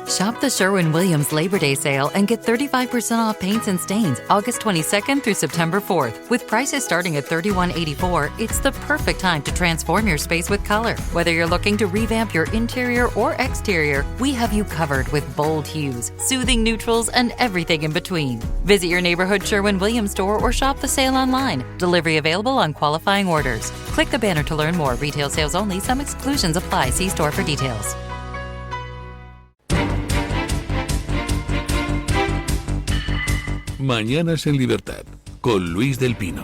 Shop the Sherwin-Williams Labor Day sale and get 35% off paints and stains August 22nd through September 4th. With prices starting at $31.84, it's the perfect time to transform your space with color. Whether you're looking to revamp your interior or exterior, we have you covered with bold hues, soothing neutrals, and everything in between. Visit your neighborhood Sherwin-Williams store or shop the sale online. Delivery available on qualifying orders. Click the banner to learn more. Retail sales only. Some exclusions apply. See store for details. Mañanas en Libertad, con Luis del Pino.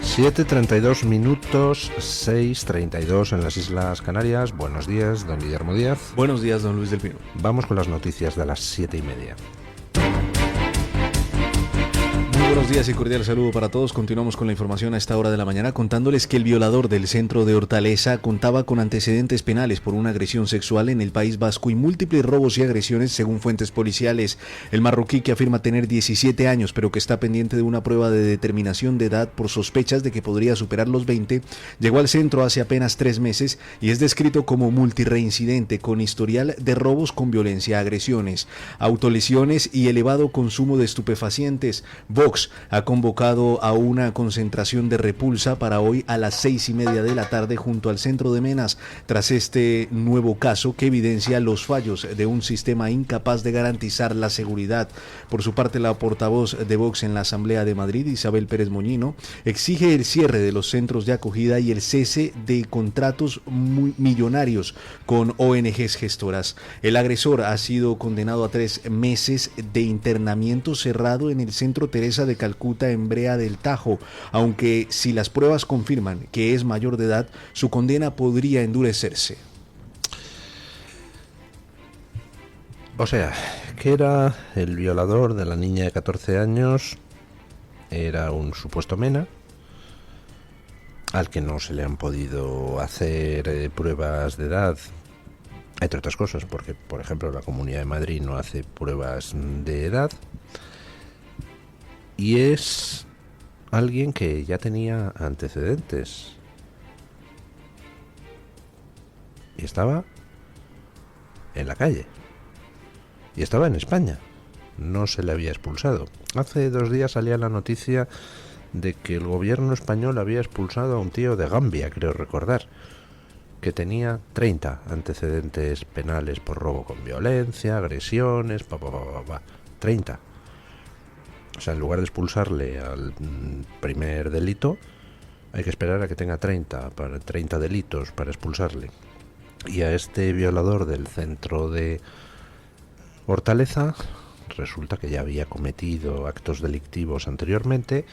(7:32 minutos, 6:32 en las Islas Canarias). Buenos días, don Guillermo Díaz. Buenos días, don Luis del Pino. Vamos con las noticias de las 7:30. Buenos días y cordial saludo para todos. Continuamos con la información a esta hora de la mañana, contándoles que el violador del centro de Hortaleza contaba con antecedentes penales por una agresión sexual en el País Vasco y múltiples robos y agresiones según fuentes policiales. El marroquí, que afirma tener 17 años pero que está pendiente de una prueba de determinación de edad por sospechas de que podría superar los 20, llegó al centro hace apenas 3 meses y es descrito como multireincidente con historial de robos con violencia, agresiones, autolesiones y elevado consumo de estupefacientes. Vox ha convocado a una concentración de repulsa para hoy a las 6:30 de la tarde junto al centro de Menas, tras este nuevo caso que evidencia los fallos de un sistema incapaz de garantizar la seguridad. Por su parte, la portavoz de Vox en la Asamblea de Madrid, Isabel Pérez Moñino, exige el cierre de los centros de acogida y el cese de contratos millonarios con ONGs gestoras. El agresor ha sido condenado a 3 meses de internamiento cerrado en el centro Teresa de Calcuta en Brea del Tajo, aunque si las pruebas confirman que es mayor de edad, su condena podría endurecerse. O sea, que era el violador de la niña de 14 años, era un supuesto mena, al que no se le han podido hacer pruebas de edad, entre otras cosas, porque, por ejemplo, la Comunidad de Madrid no hace pruebas de edad. Y es alguien que ya tenía antecedentes. Y estaba en la calle. Y estaba en España. No se le había expulsado. Hace 2 días salía la noticia de que el gobierno español había expulsado a un tío de Gambia, creo recordar, que tenía 30 antecedentes penales por robo con violencia, agresiones, 30. O sea, en lugar de expulsarle al primer delito, hay que esperar a que tenga 30 delitos para expulsarle. Y a este violador del centro de Hortaleza resulta que ya había cometido actos delictivos anteriormente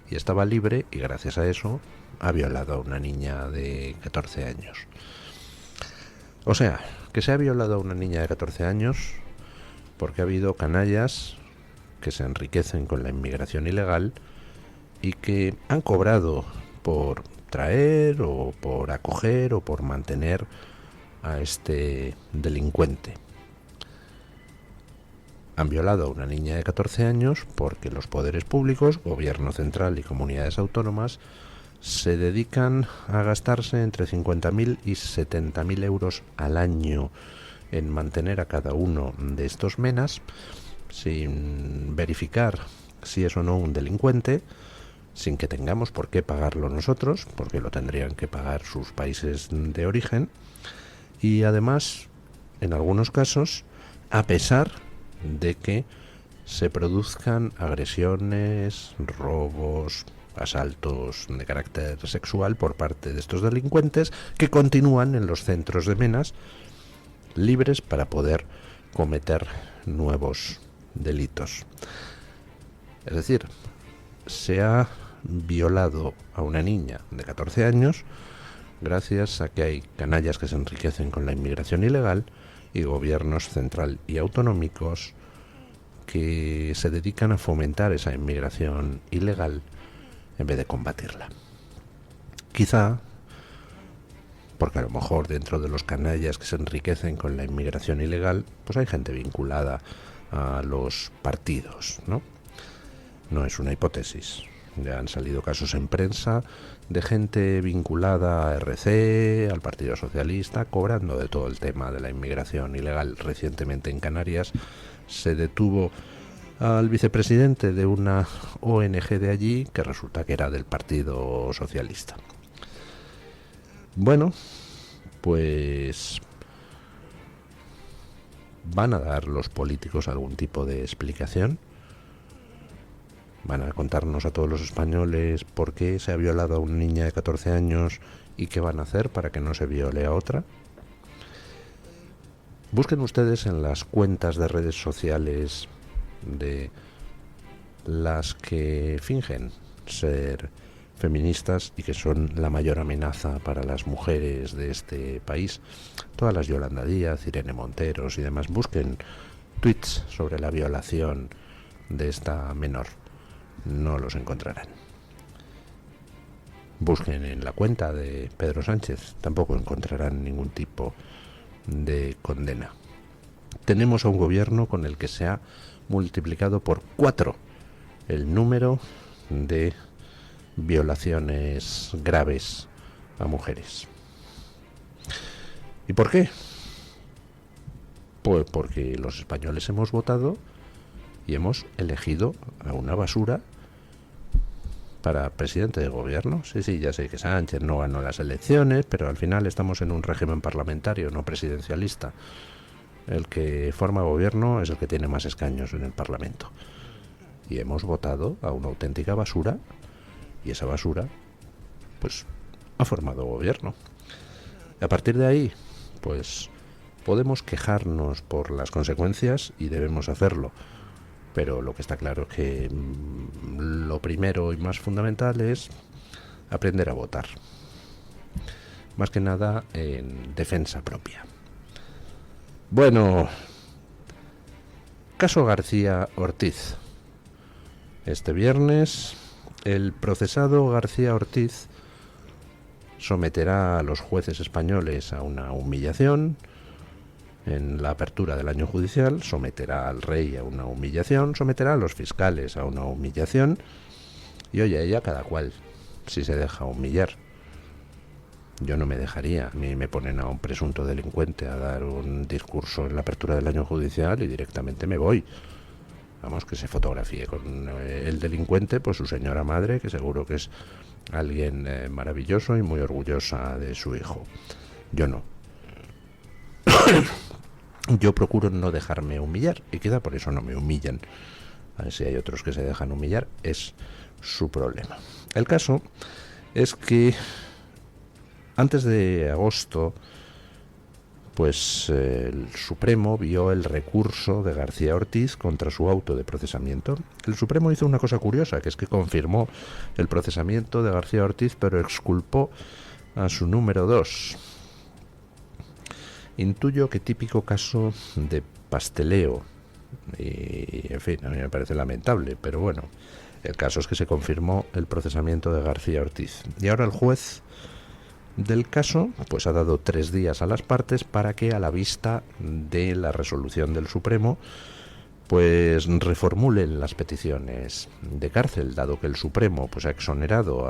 y estaba libre, y gracias a eso ha violado a una niña de 14 años. O sea, que se ha violado a una niña de 14 años porque ha habido canallas que se enriquecen con la inmigración ilegal y que han cobrado por traer o por acoger o por mantener a este delincuente. Han violado a una niña de 14 años porque los poderes públicos, gobierno central y comunidades autónomas, se dedican a gastarse entre 50.000 y 70.000 euros al año en mantener a cada uno de estos menas, sin verificar si es o no un delincuente, sin que tengamos por qué pagarlo nosotros, porque lo tendrían que pagar sus países de origen, y además, en algunos casos, a pesar de que se produzcan agresiones, robos, asaltos de carácter sexual por parte de estos delincuentes que continúan en los centros de menas libres para poder cometer nuevos delitos. Es decir, se ha violado a una niña de 14 años gracias a que hay canallas que se enriquecen con la inmigración ilegal y gobiernos central y autonómicos que se dedican a fomentar esa inmigración ilegal en vez de combatirla. Quizá porque a lo mejor dentro de los canallas que se enriquecen con la inmigración ilegal, pues hay gente vinculada a los partidos, ¿no? No es una hipótesis, Ya han salido casos en prensa de gente vinculada a RC, al Partido Socialista, cobrando de todo el tema de la inmigración ilegal. Recientemente en Canarias se detuvo al vicepresidente de una ONG de allí, que resulta que era del Partido Socialista. Bueno, pues ¿van a dar los políticos algún tipo de explicación? ¿Van a contarnos a todos los españoles por qué se ha violado a una niña de 14 años y qué van a hacer para que no se viole a otra? Busquen ustedes en las cuentas de redes sociales de las que fingen ser feministas y que son la mayor amenaza para las mujeres de este país. Todas las Yolanda Díaz, Irene Monteros y demás. Busquen tweets sobre la violación de esta menor. No los encontrarán. Busquen en la cuenta de Pedro Sánchez. Tampoco encontrarán ningún tipo de condena. Tenemos a un gobierno con el que se ha multiplicado por 4 el número de violaciones graves a mujeres. ¿Y por qué? Pues porque los españoles hemos votado y hemos elegido a una basura para presidente de gobierno. Sí, ya sé que Sánchez no ganó las elecciones, pero al final estamos en un régimen parlamentario, no presidencialista. El que forma gobierno es el que tiene más escaños en el Parlamento. Y hemos votado a una auténtica basura, y esa basura, pues, ha formado gobierno. A partir de ahí, pues, podemos quejarnos por las consecuencias, y debemos hacerlo. Pero lo que está claro es que lo primero y más fundamental es aprender a votar. Más que nada en defensa propia. Bueno, caso García Ortiz. Este viernes, el procesado García Ortiz someterá a los jueces españoles a una humillación. En la apertura del año judicial, someterá al rey a una humillación, someterá a los fiscales a una humillación, y oye, ella cada cual, si se deja humillar. Yo no me dejaría. A mí me ponen a un presunto delincuente a dar un discurso en la apertura del año judicial y directamente me voy. Vamos, que se fotografíe con el delincuente, pues su señora madre, que seguro que es alguien maravilloso y muy orgullosa de su hijo. Yo no. Yo procuro no dejarme humillar y quizá por eso no me humillan. A ver si hay otros que se dejan humillar, es su problema. El caso es que antes de agosto, pues el Supremo vio el recurso de García Ortiz contra su auto de procesamiento. El Supremo hizo una cosa curiosa, que es que confirmó el procesamiento de García Ortiz, pero exculpó a su número 2. Intuyo que típico caso de pasteleo, y en fin, a mí me parece lamentable, pero bueno, el caso es que se confirmó el procesamiento de García Ortiz. Y ahora el juez del caso pues ha dado 3 días a las partes para que, a la vista de la resolución del Supremo, pues reformulen las peticiones de cárcel, dado que el Supremo pues ha exonerado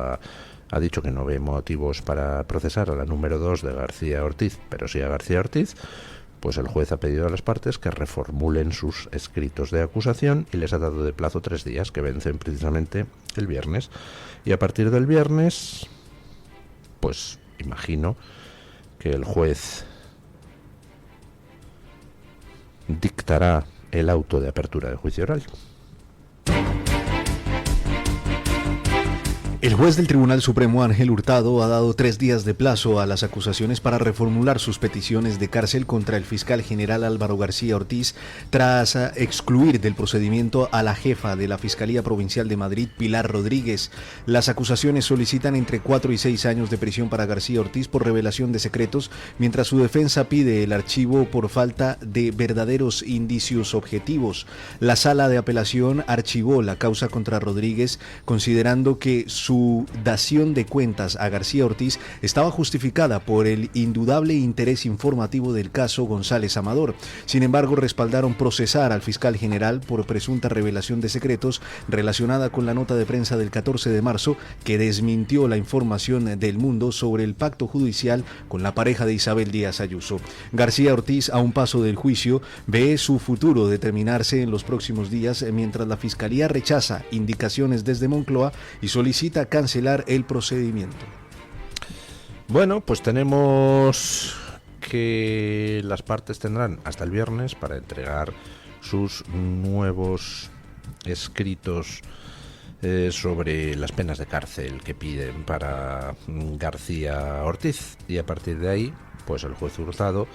ha dicho que no ve motivos para procesar a la número 2 de García Ortiz, pero sí a García Ortiz. Pues el juez ha pedido a las partes que reformulen sus escritos de acusación y les ha dado de plazo 3 días, que vencen precisamente el viernes. Y a partir del viernes, pues imagino que el juez dictará el auto de apertura de juicio oral. El juez del Tribunal Supremo, Ángel Hurtado, ha dado 3 días de plazo a las acusaciones para reformular sus peticiones de cárcel contra el fiscal general Álvaro García Ortiz, tras excluir del procedimiento a la jefa de la Fiscalía Provincial de Madrid, Pilar Rodríguez. Las acusaciones solicitan entre 4 y 6 años de prisión para García Ortiz por revelación de secretos, mientras su defensa pide el archivo por falta de verdaderos indicios objetivos. La Sala de Apelación archivó la causa contra Rodríguez, considerando que su su dación de cuentas a García Ortiz estaba justificada por el indudable interés informativo del caso González Amador. Sin embargo, respaldaron procesar al fiscal general por presunta revelación de secretos relacionada con la nota de prensa del 14 de marzo que desmintió la información del Mundo sobre el pacto judicial con la pareja de Isabel Díaz Ayuso. García Ortiz, a un paso del juicio, ve su futuro determinarse en los próximos días mientras la Fiscalía rechaza indicaciones desde Moncloa y solicita cancelar el procedimiento. Bueno, pues tenemos que las partes tendrán hasta el viernes para entregar sus nuevos escritos sobre las penas de cárcel que piden para García Ortiz, y a partir de ahí, pues el juez Hurtado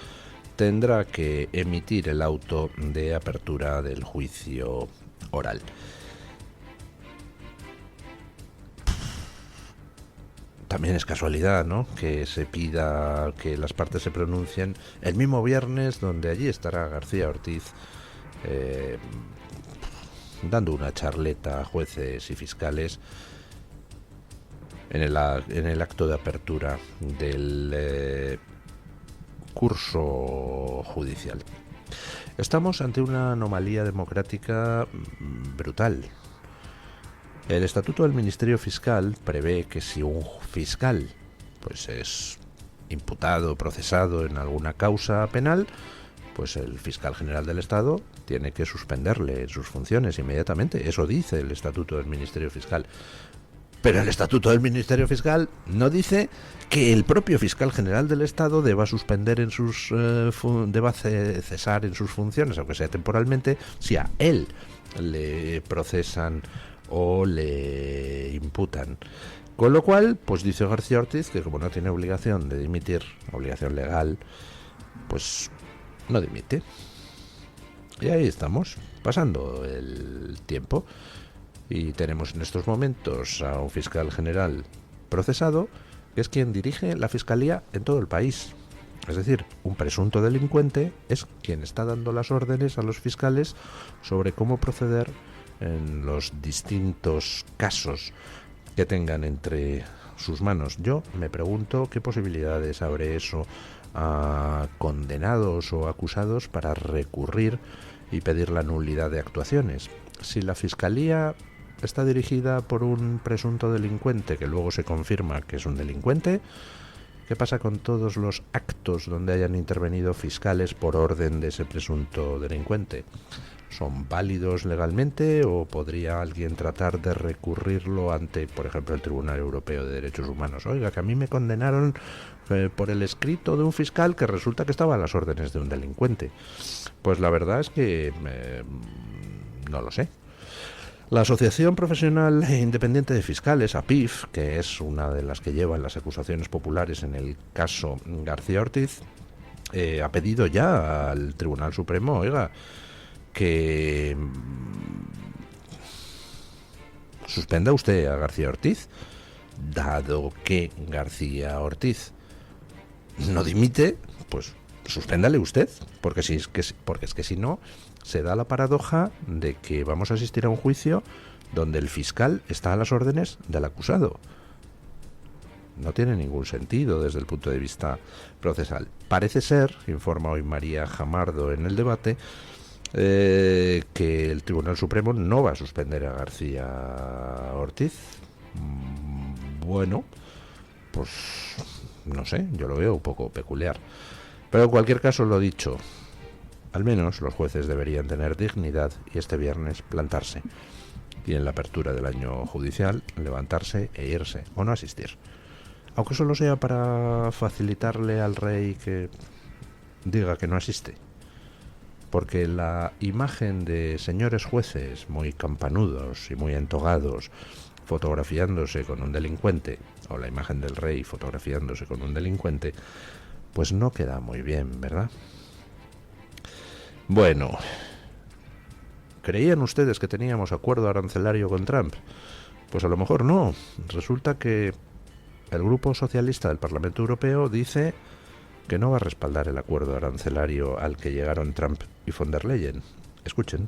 tendrá que emitir el auto de apertura del juicio oral. También es casualidad, ¿no?, que se pida que las partes se pronuncien el mismo viernes, donde allí estará García Ortiz dando una charleta a jueces y fiscales en el acto de apertura del curso judicial. Estamos ante una anomalía democrática brutal. El Estatuto del Ministerio Fiscal prevé que si un fiscal pues es imputado, procesado en alguna causa penal, pues el fiscal general del Estado tiene que suspenderle sus funciones inmediatamente. Eso dice el Estatuto del Ministerio Fiscal. Pero el Estatuto del Ministerio Fiscal no dice que el propio fiscal general del Estado deba suspender deba cesar en sus funciones, aunque sea temporalmente, si a él le procesan o le imputan. Con lo cual, pues dice García Ortiz que como no tiene obligación de dimitir, obligación legal, pues no dimite. Y ahí estamos, pasando el tiempo, y tenemos en estos momentos a un fiscal general procesado, que es quien dirige la fiscalía en todo el país. Es decir, un presunto delincuente es quien está dando las órdenes a los fiscales sobre cómo proceder en los distintos casos que tengan entre sus manos. Yo me pregunto qué posibilidades abre eso a condenados o acusados para recurrir y pedir la nulidad de actuaciones. Si la Fiscalía está dirigida por un presunto delincuente que luego se confirma que es un delincuente, ¿qué pasa con todos los actos donde hayan intervenido fiscales por orden de ese presunto delincuente? ¿Son válidos legalmente o podría alguien tratar de recurrirlo ante, por ejemplo, el Tribunal Europeo de Derechos Humanos? Oiga, que a mí me condenaron por el escrito de un fiscal que resulta que estaba a las órdenes de un delincuente. Pues la verdad es que no lo sé. La Asociación Profesional Independiente de Fiscales, APIF, que es una de las que llevan las acusaciones populares en el caso García Ortiz, ha pedido ya al Tribunal Supremo, oiga, que suspenda usted a García Ortiz, dado que García Ortiz no dimite, pues suspéndale usted, porque es que si no, se da la paradoja de que vamos a asistir a un juicio donde el fiscal está a las órdenes del acusado. No tiene ningún sentido desde el punto de vista procesal. Parece ser, informa hoy María Jamardo en el debate, que el Tribunal Supremo no va a suspender a García Ortiz. Bueno, pues no sé, yo lo veo un poco peculiar. Pero en cualquier caso, lo dicho, al menos los jueces deberían tener dignidad y este viernes plantarse. Y en la apertura del año judicial, levantarse e irse, o no asistir. Aunque solo sea para facilitarle al rey que diga que no asiste. Porque la imagen de señores jueces muy campanudos y muy entogados fotografiándose con un delincuente, o la imagen del rey fotografiándose con un delincuente, pues no queda muy bien, ¿verdad? Bueno, ¿creían ustedes que teníamos acuerdo arancelario con Trump? Pues a lo mejor no. Resulta que el Grupo Socialista del Parlamento Europeo dice que no va a respaldar el acuerdo arancelario al que llegaron Trump y von der Leyen. Escuchen.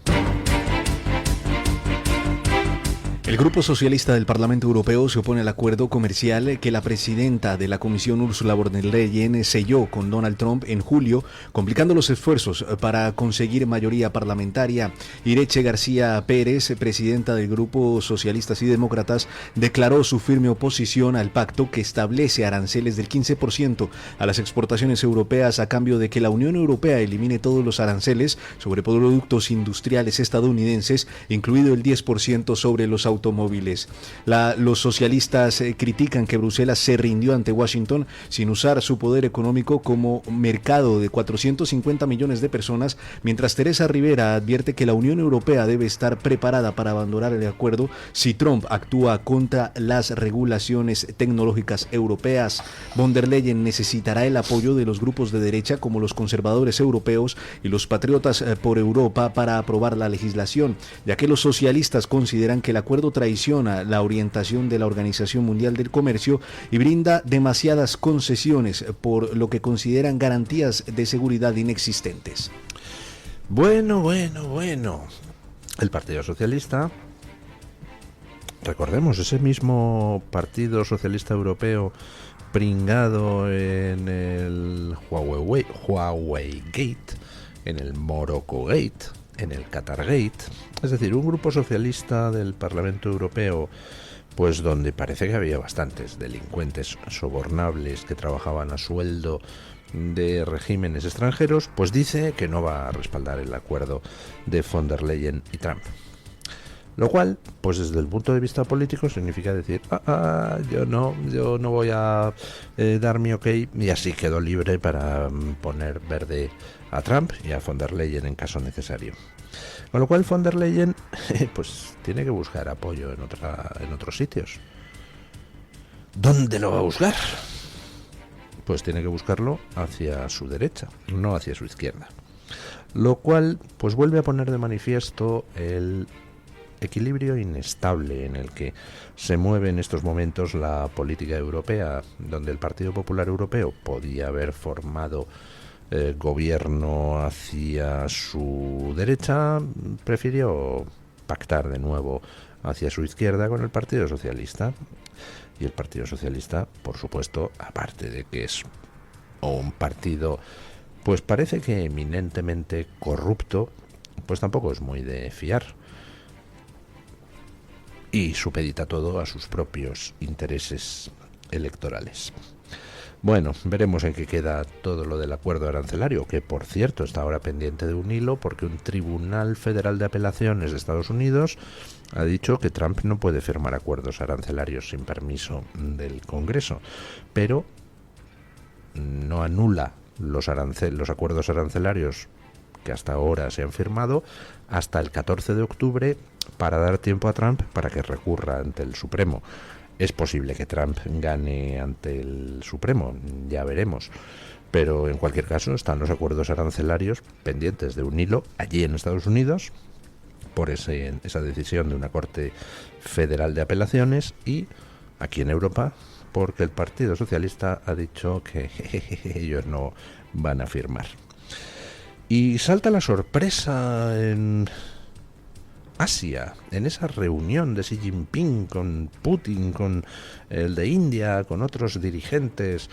El Grupo Socialista del Parlamento Europeo se opone al acuerdo comercial que la presidenta de la Comisión, Ursula von der Leyen, selló con Donald Trump en julio, complicando los esfuerzos para conseguir mayoría parlamentaria. Iretxe García Pérez, presidenta del Grupo Socialistas y Demócratas, declaró su firme oposición al pacto que establece aranceles del 15% a las exportaciones europeas a cambio de que la Unión Europea elimine todos los aranceles sobre productos industriales estadounidenses, incluido el 10% sobre los automóviles. Los socialistas critican que Bruselas se rindió ante Washington sin usar su poder económico como mercado de 450 millones de personas, mientras Teresa Rivera advierte que la Unión Europea debe estar preparada para abandonar el acuerdo si Trump actúa contra las regulaciones tecnológicas europeas. Von der Leyen necesitará el apoyo de los grupos de derecha como los conservadores europeos y los patriotas por Europa para aprobar la legislación, ya que los socialistas consideran que el acuerdo traiciona la orientación de la Organización Mundial del Comercio y brinda demasiadas concesiones, por lo que consideran garantías de seguridad inexistentes. Bueno. El Partido Socialista, recordemos, ese mismo Partido Socialista Europeo pringado en el Huawei Gate, en el Morocco Gate, en el Qatar Gate, es decir, un grupo socialista del Parlamento Europeo, pues donde parece que había bastantes delincuentes sobornables que trabajaban a sueldo de regímenes extranjeros, pues dice que no va a respaldar el acuerdo de von der Leyen y Trump. Lo cual, pues desde el punto de vista político significa decir, yo no voy a dar mi ok, y así quedo libre para poner verde a Trump y a von der Leyen en caso necesario. Con lo cual von der Leyen pues tiene que buscar apoyo en otros sitios. ¿Dónde lo va a buscar? Pues tiene que buscarlo hacia su derecha, no hacia su izquierda. Lo cual pues vuelve a poner de manifiesto el equilibrio inestable en el que se mueve en estos momentos la política europea, donde el Partido Popular Europeo podía haber formado gobierno hacia su derecha, prefirió pactar de nuevo hacia su izquierda con el Partido Socialista. Y el Partido Socialista, por supuesto, aparte de que es un partido, pues parece que eminentemente corrupto, pues tampoco es muy de fiar. Y supedita todo a sus propios intereses electorales. Bueno, veremos en qué queda todo lo del acuerdo arancelario, que por cierto está ahora pendiente de un hilo porque un Tribunal Federal de Apelaciones de Estados Unidos ha dicho que Trump no puede firmar acuerdos arancelarios sin permiso del Congreso, pero no anula los acuerdos arancelarios que hasta ahora se han firmado hasta el 14 de octubre para dar tiempo a Trump para que recurra ante el Supremo. Es posible que Trump gane ante el Supremo, ya veremos. Pero en cualquier caso están los acuerdos arancelarios pendientes de un hilo allí en Estados Unidos por esa decisión de una Corte Federal de Apelaciones, y aquí en Europa porque el Partido Socialista ha dicho que ellos no van a firmar. Y salta la sorpresa en Asia, en esa reunión de Xi Jinping con Putin, con el de India, con otros dirigentes.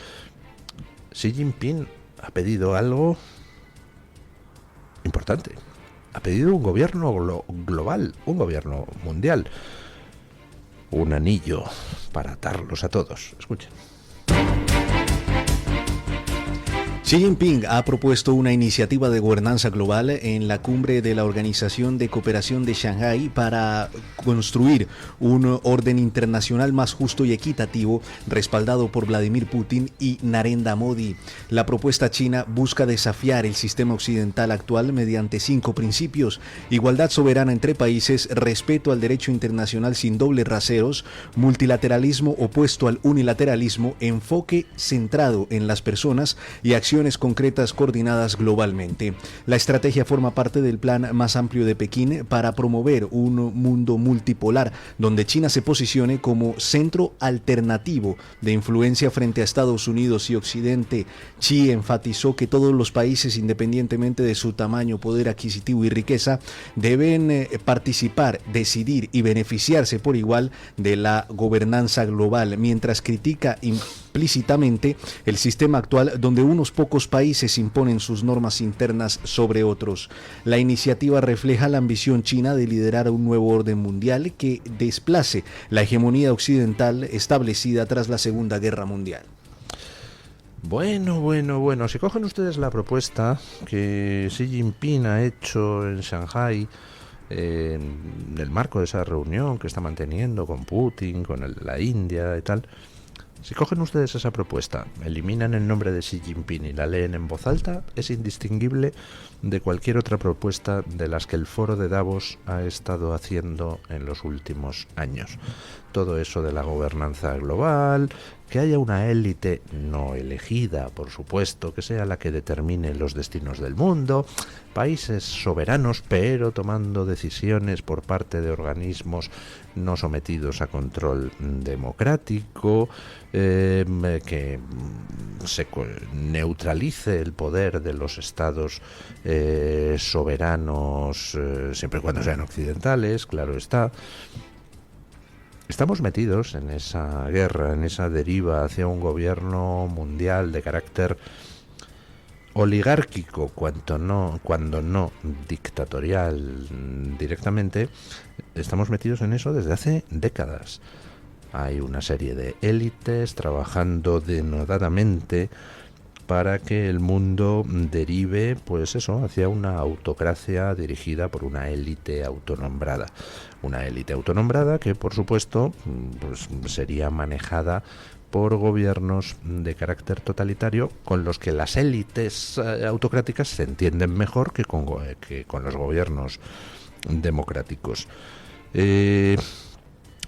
Xi Jinping ha pedido algo importante. Ha pedido un gobierno global, un gobierno mundial. Un anillo para atarlos a todos. Escuchen. Xi Jinping ha propuesto una iniciativa de gobernanza global en la cumbre de la Organización de Cooperación de Shanghái para construir un orden internacional más justo y equitativo, respaldado por Vladimir Putin y Narendra Modi. La propuesta china busca desafiar el sistema occidental actual mediante 5 principios: igualdad soberana entre países, respeto al derecho internacional sin dobles raseros, multilateralismo opuesto al unilateralismo, enfoque centrado en las personas y acciones acciones concretas coordinadas globalmente. La estrategia forma parte del plan más amplio de Pekín para promover un mundo multipolar, donde China se posicione como centro alternativo de influencia frente a Estados Unidos y Occidente. Xi enfatizó que todos los países, independientemente de su tamaño, poder adquisitivo y riqueza, deben participar, decidir y beneficiarse por igual de la gobernanza global, mientras critica implícitamente el sistema actual donde unos pocos países imponen sus normas internas sobre otros. La iniciativa refleja la ambición china de liderar un nuevo orden mundial que desplace la hegemonía occidental establecida tras la Segunda Guerra Mundial. Bueno, si cogen ustedes la propuesta que Xi Jinping ha hecho en Shanghái, en el marco de esa reunión que está manteniendo con Putin, con la India y tal, si cogen ustedes esa propuesta, eliminan el nombre de Xi Jinping y la leen en voz alta, es indistinguible de cualquier otra propuesta de las que el Foro de Davos ha estado haciendo en los últimos años. Todo eso de la gobernanza global, que haya una élite no elegida, por supuesto, que sea la que determine los destinos del mundo, países soberanos, pero tomando decisiones por parte de organismos no sometidos a control democrático, que se neutralice el poder de los estados soberanos, siempre y cuando sean occidentales, claro está. Estamos metidos en esa guerra, en esa deriva hacia un gobierno mundial de carácter oligárquico, cuando no dictatorial directamente. Estamos metidos en eso desde hace décadas. Hay una serie de élites trabajando denodadamente para que el mundo derive, pues eso, hacia una autocracia dirigida por una élite autonombrada. Una élite autonombrada que, por supuesto, pues sería manejada por gobiernos de carácter totalitario, con los que las élites autocráticas se entienden mejor que con los gobiernos democráticos.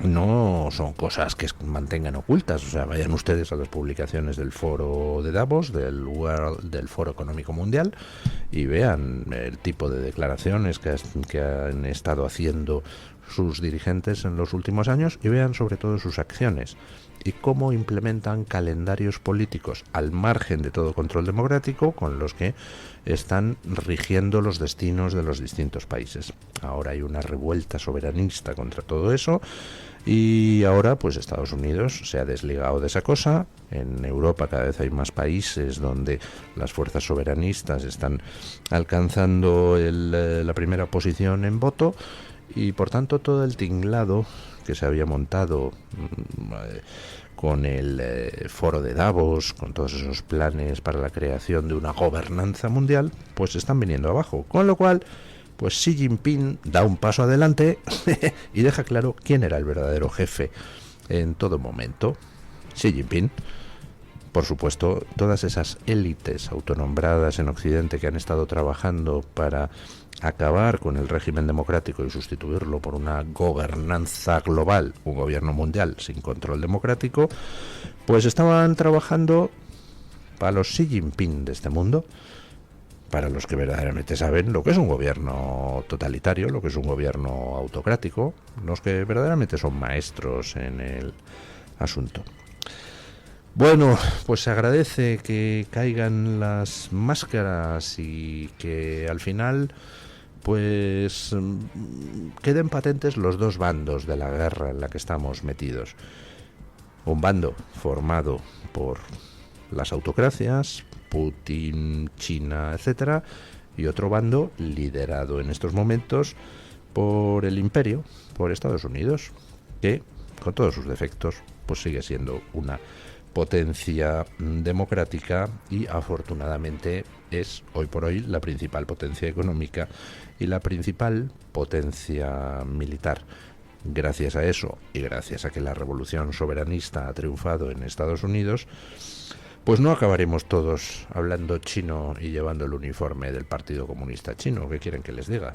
No son cosas que mantengan ocultas, o sea, vayan ustedes a las publicaciones del Foro de Davos, del Foro Económico Mundial, y vean el tipo de declaraciones que han estado haciendo sus dirigentes en los últimos años, y vean sobre todo sus acciones y cómo implementan calendarios políticos al margen de todo control democrático con los que están rigiendo los destinos de los distintos países. Ahora hay una revuelta soberanista contra todo eso, y ahora pues Estados Unidos se ha desligado de esa cosa. En Europa cada vez hay más países donde las fuerzas soberanistas están alcanzando la primera posición en voto, y por tanto todo el tinglado que se había montado con el Foro de Davos, con todos esos planes para la creación de una gobernanza mundial, pues están viniendo abajo. Con lo cual, pues Xi Jinping da un paso adelante y deja claro quién era el verdadero jefe en todo momento. Xi Jinping. Por supuesto, todas esas élites autonombradas en Occidente que han estado trabajando para acabar con el régimen democrático y sustituirlo por una gobernanza global, un gobierno mundial sin control democrático, pues estaban trabajando para los Xi Jinping de este mundo, para los que verdaderamente saben lo que es un gobierno totalitario, lo que es un gobierno autocrático, los que verdaderamente son maestros en el asunto. Bueno, pues se agradece que caigan las máscaras y que al final pues queden patentes los dos bandos de la guerra en la que estamos metidos. Un bando formado por las autocracias, Putin, China, etcétera, y otro bando liderado en estos momentos por el imperio, por Estados Unidos, que con todos sus defectos pues sigue siendo una potencia democrática y afortunadamente es hoy por hoy la principal potencia económica y la principal potencia militar. Gracias a eso y gracias a que la revolución soberanista ha triunfado en Estados Unidos, pues no acabaremos todos hablando chino y llevando el uniforme del Partido Comunista Chino. ¿Qué quieren que les diga?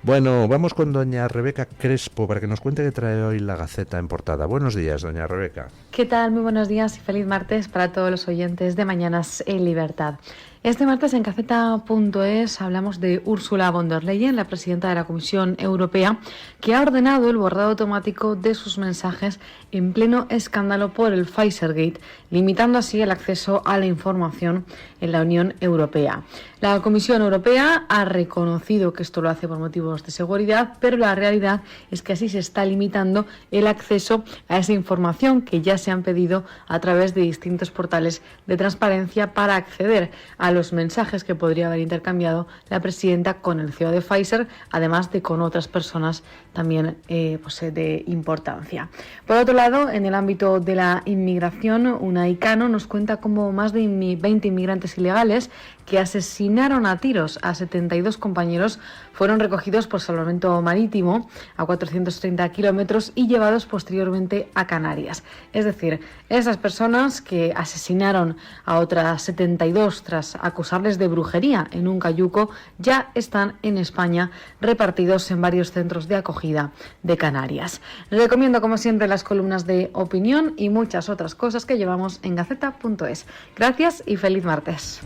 Bueno, vamos con doña Rebeca Crespo para que nos cuente qué trae hoy la Gaceta en portada. Buenos días, doña Rebeca. ¿Qué tal? Muy buenos días y feliz martes para todos los oyentes de Mañanas en Libertad. Este martes en Gaceta.es hablamos de Ursula von der Leyen, la presidenta de la Comisión Europea, que ha ordenado el borrado automático de sus mensajes en pleno escándalo por el Pfizergate, limitando así el acceso a la información en la Unión Europea. La Comisión Europea ha reconocido que esto lo hace por motivos de seguridad, pero la realidad es que así se está limitando el acceso a esa información que ya se han pedido a través de distintos portales de transparencia para acceder a los mensajes que podría haber intercambiado la presidenta con el CEO de Pfizer, además de con otras personas también de importancia. Por otro lado, en el ámbito de la inmigración, UNAICANO nos cuenta cómo más de 20 inmigrantes ilegales que asesinaron a tiros a 72 compañeros fueron recogidos por salvamento marítimo a 430 kilómetros y llevados posteriormente a Canarias. Es decir, esas personas que asesinaron a otras 72 tras acusarles de brujería en un cayuco ya están en España repartidos en varios centros de acogida de Canarias. Recomiendo como siempre las columnas de opinión y muchas otras cosas que llevamos en Gaceta.es. Gracias y feliz martes.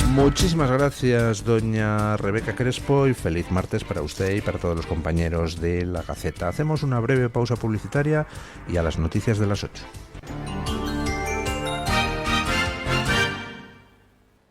Muchísimas gracias, doña Rebeca Crespo, y feliz martes para usted y para todos los compañeros de La Gaceta. Hacemos una breve pausa publicitaria y a las noticias de las 8.